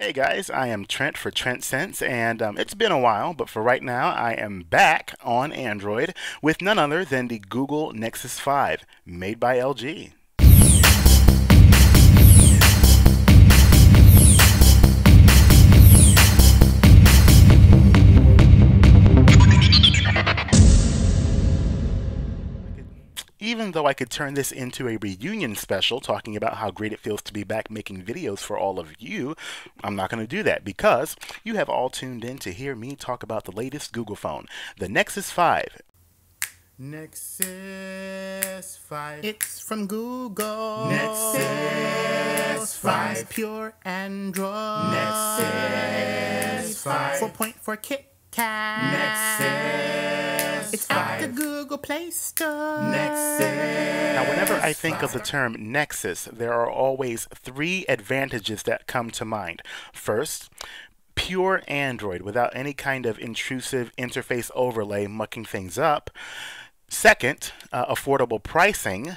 Hey guys, I am Trent for Trent Sense, and it's been a while, but for right now, I am back on Android with none other than the Google Nexus 5, made by LG. Even though I could turn this into a reunion special talking about how great it feels to be back making videos for all of you, I'm not going to do that because you have all tuned in to hear me talk about the latest Google phone, the Nexus 5. Nexus 5. It's from Google. Nexus 5. It's pure Android. Nexus 5. 4.4 Kit Kat. Nexus It's at the Google Play Store. Nexus. Now, whenever I think of the term Nexus, there are always three advantages that come to mind. First, pure Android without any kind of intrusive interface overlay mucking things up. Second, affordable pricing.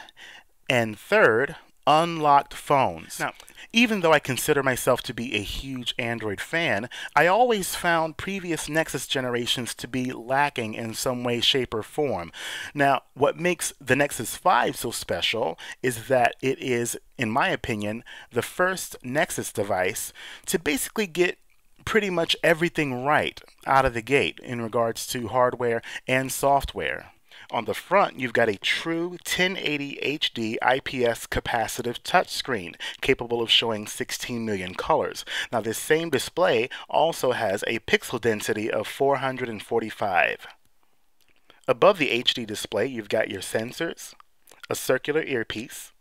And third, unlocked phones. Now, even though I consider myself to be a huge Android fan, I always found previous Nexus generations to be lacking in some way, shape, or form. Now, what makes the Nexus 5 so special is that it is, in my opinion, the first Nexus device to basically get pretty much everything right out of the gate in regards to hardware and software. On the front, you've got a true 1080 HD IPS capacitive touchscreen capable of showing 16 million colors. Now, this same display also has a pixel density of 445. Above the HD display, you've got your sensors, a circular earpiece,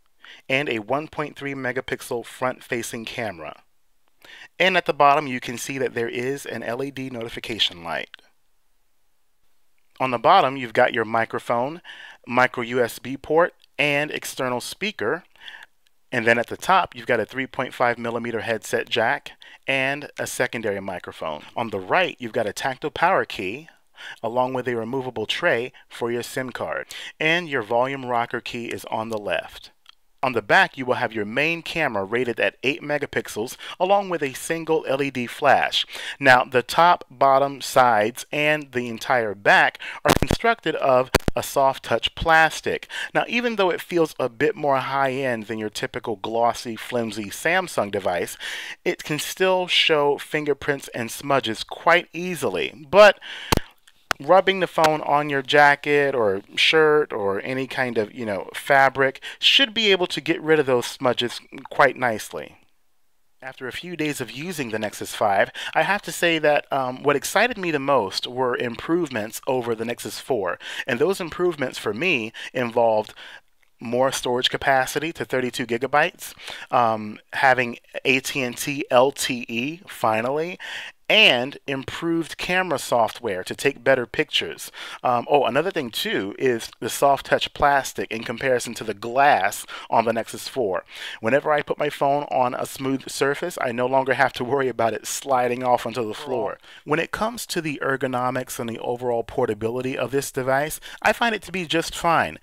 and a 1.3 megapixel front-facing camera. And at the bottom, you can see that there is an LED notification light. On the bottom, you've got your microphone, micro USB port, and external speaker. And then at the top, you've got a 3.5 millimeter headset jack and a secondary microphone. On the right, you've got a tactile power key, along with a removable tray for your SIM card. And your volume rocker key is on the left. On the back, you will have your main camera rated at 8 megapixels along with a single LED flash. Now, the top, bottom, sides, and the entire back are constructed of a soft touch plastic. Now, even though it feels a bit more high-end than your typical glossy, flimsy Samsung device, it can still show fingerprints and smudges quite easily. But rubbing the phone on your jacket or shirt or any kind of, fabric should be able to get rid of those smudges quite nicely. After a few days of using the Nexus 5, I have to say that what excited me the most were improvements over the Nexus 4. And those improvements for me involved more storage capacity to 32 gigabytes, having AT&T LTE finally, and improved camera software to take better pictures. Another thing too is the soft touch plastic in comparison to the glass on the Nexus 4. Whenever I put my phone on a smooth surface, I no longer have to worry about it sliding off onto the floor. When it comes to the ergonomics and the overall portability of this device, I find it to be just fine.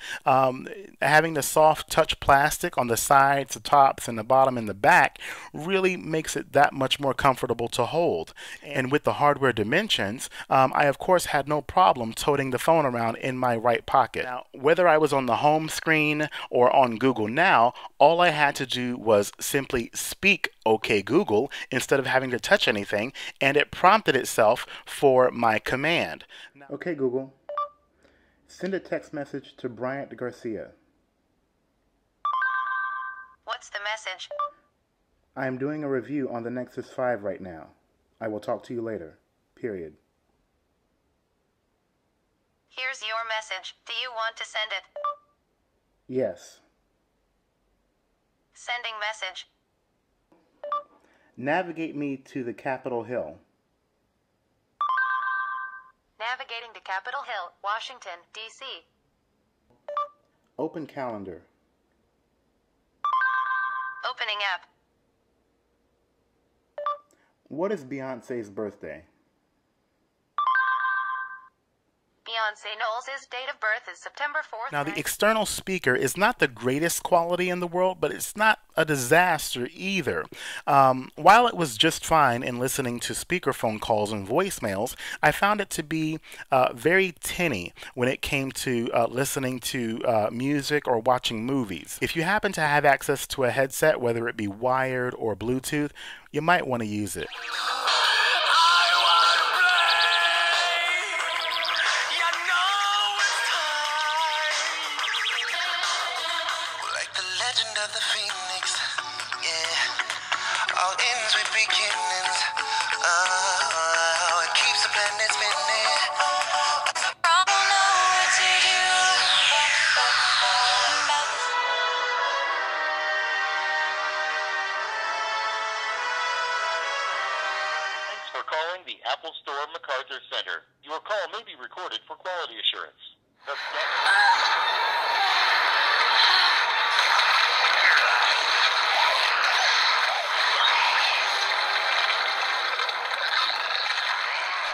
Having the soft touch plastic on the sides, the tops, and the bottom and the back really makes it that much more comfortable to hold. And with the hardware dimensions, I of course had no problem toting the phone around in my right pocket. Now, whether I was on the home screen or on Google Now, all I had to do was simply speak "OK Google" instead of having to touch anything, and it prompted itself for my command. "OK Google, send a text message to Bryant Garcia." What's the message? "I am doing a review on the Nexus 5 right now. I will talk to you later. Period." Here's your message. Do you want to send it? "Yes." Sending message. "Navigate me to the Capitol Hill." Navigating to Capitol Hill, Washington, D.C. "Open calendar." Opening app. "What is Beyonce's birthday?" Beyonce Knowles' date of birth is September 4th. Now, the external speaker is not the greatest quality in the world, but it's not a disaster either. While it was just fine in listening to speakerphone calls and voicemails, I found it to be very tinny when it came to listening to music or watching movies. If you happen to have access to a headset, whether it be wired or Bluetooth, you might want to use it. For calling the Apple Store MacArthur Center. Your call may be recorded for quality assurance.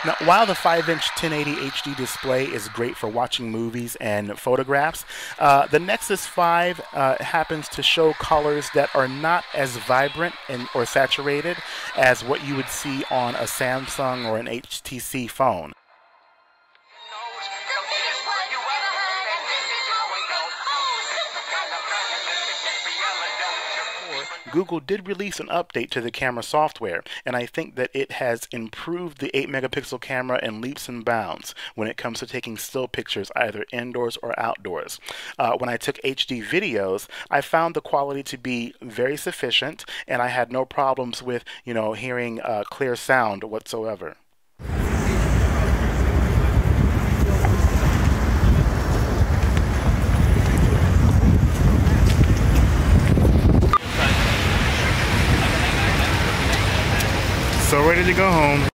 Now, while the 5-inch 1080 HD display is great for watching movies and photographs, the Nexus 5 happens to show colors that are not as vibrant or saturated as what you would see on a Samsung or an HTC phone. Google did release an update to the camera software, and I think that it has improved the 8-megapixel camera in leaps and bounds when it comes to taking still pictures either indoors or outdoors. When I took HD videos, I found the quality to be very sufficient, and I had no problems with, hearing clear sound whatsoever. So ready to go home.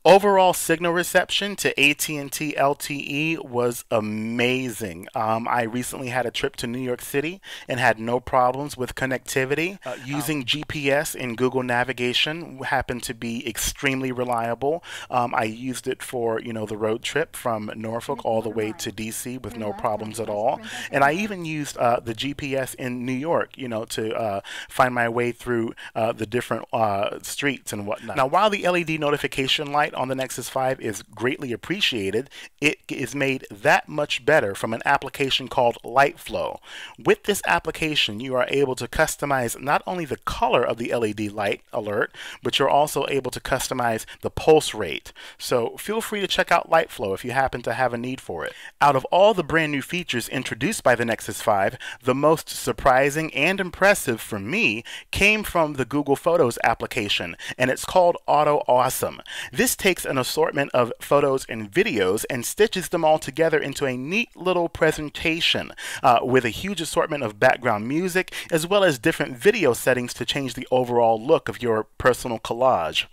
Overall signal reception to AT&T LTE was amazing. I recently had a trip to New York City and had no problems with connectivity. Using GPS in Google navigation happened to be extremely reliable. I used it for, the road trip from Norfolk all the way to DC with no problems at all. And I even used the GPS in New York, to find my way through the different streets and whatnot. Now, while the LED notification light on the Nexus 5 is greatly appreciated, it is made that much better from an application called LightFlow. With this application, you are able to customize not only the color of the LED light alert, but you're also able to customize the pulse rate. So feel free to check out LightFlow if you happen to have a need for it. Out of all the brand new features introduced by the Nexus 5, the most surprising and impressive for me came from the Google Photos application, and it's called Auto Awesome. This takes an assortment of photos and videos and stitches them all together into a neat little presentation with a huge assortment of background music as well as different video settings to change the overall look of your personal collage.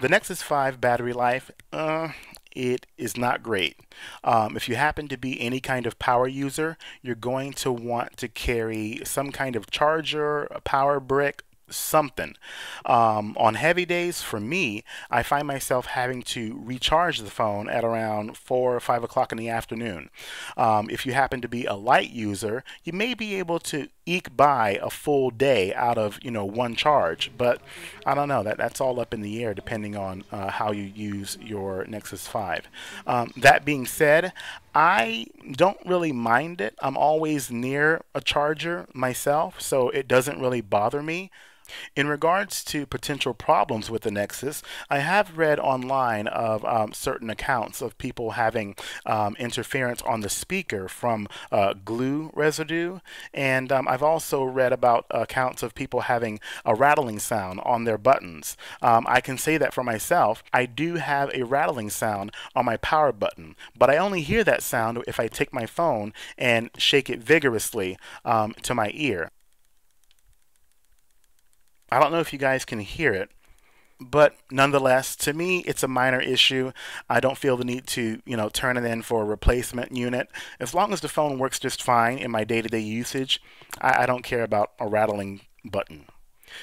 The Nexus 5 battery life, it is not great. If you happen to be any kind of power user, you're going to want to carry some kind of charger, a power brick, something. On heavy days, for me, I find myself having to recharge the phone at around 4 or 5 o'clock in the afternoon. If you happen to be a light user, you may be able to eke by a full day out of one charge, but I don't know, that's all up in the air depending on how you use your Nexus 5. That being said, I don't really mind it. I'm always near a charger myself, so it doesn't really bother me. In regards to potential problems with the Nexus, I have read online of certain accounts of people having interference on the speaker from glue residue, and I've also read about accounts of people having a rattling sound on their buttons. I can say that for myself, I do have a rattling sound on my power button, but I only hear that sound if I take my phone and shake it vigorously to my ear. I don't know if you guys can hear it, but nonetheless, to me, it's a minor issue. I don't feel the need to, turn it in for a replacement unit. As long as the phone works just fine in my day-to-day usage, I don't care about a rattling button.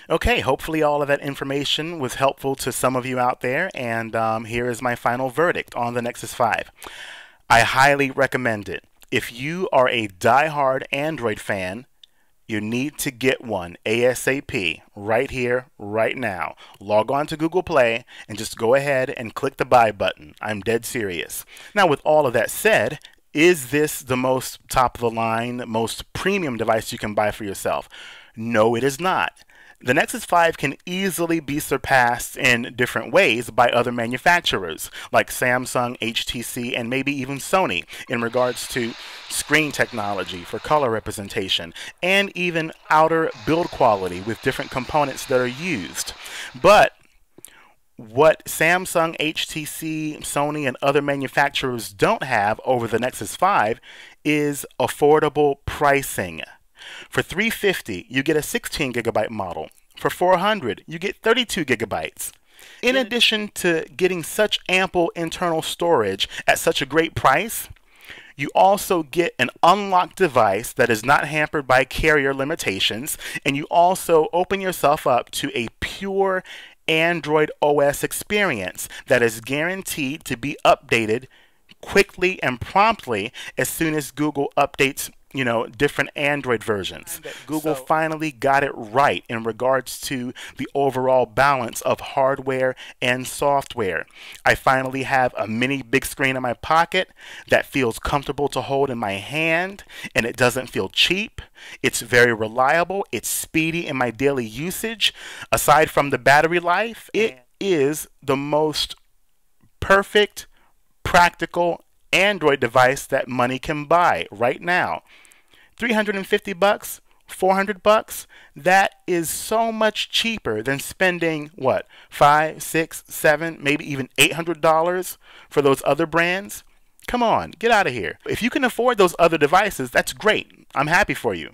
Okay, hopefully all of that information was helpful to some of you out there, and here is my final verdict on the Nexus 5. I highly recommend it. If you are a die-hard Android fan, you need to get one ASAP right here, right now. Log on to Google Play and just go ahead and click the buy button. I'm dead serious. Now, with all of that said, is this the most top of the line, most premium device you can buy for yourself? No, it is not. The Nexus 5 can easily be surpassed in different ways by other manufacturers like Samsung, HTC, and maybe even Sony in regards to screen technology for color representation and even outer build quality with different components that are used. But what Samsung, HTC, Sony, and other manufacturers don't have over the Nexus 5 is affordable pricing. For $350, you get a 16 gigabyte model. For $400, you get 32 gigabytes. In addition to getting such ample internal storage at such a great price, you also get an unlocked device that is not hampered by carrier limitations, and you also open yourself up to a pure Android OS experience that is guaranteed to be updated quickly and promptly as soon as Google updates different Android versions. Google finally got it right in regards to the overall balance of hardware and software. I finally have a mini big screen in my pocket that feels comfortable to hold in my hand, and it doesn't feel cheap. It's very reliable. It's speedy in my daily usage. Aside from the battery life, it is the most perfect, practical Android device that money can buy right now. $350, $400, that is so much cheaper than spending what, $5, $6, $7, maybe even $800 for those other brands. Come on, get out of here. If you can afford those other devices, that's great. I'm happy for you.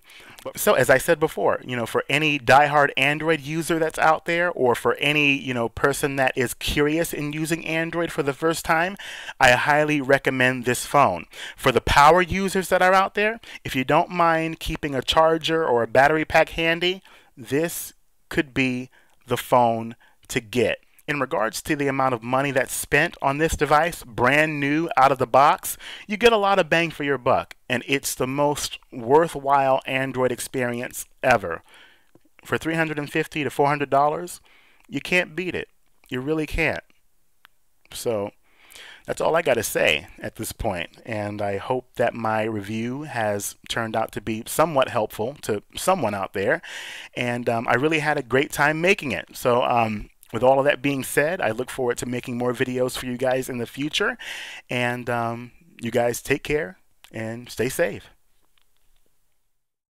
So as I said before, for any diehard Android user that's out there, or for any, person that is curious in using Android for the first time, I highly recommend this phone. For the power users that are out there, if you don't mind keeping a charger or a battery pack handy, this could be the phone to get. In regards to the amount of money that's spent on this device, brand new out of the box, you get a lot of bang for your buck, and it's the most worthwhile Android experience ever. For $350 to $400, you can't beat it. You really can't. So that's all I got to say at this point, and I hope that my review has turned out to be somewhat helpful to someone out there, and I really had a great time making it. So with all of that being said, I look forward to making more videos for you guys in the future. And you guys take care and stay safe.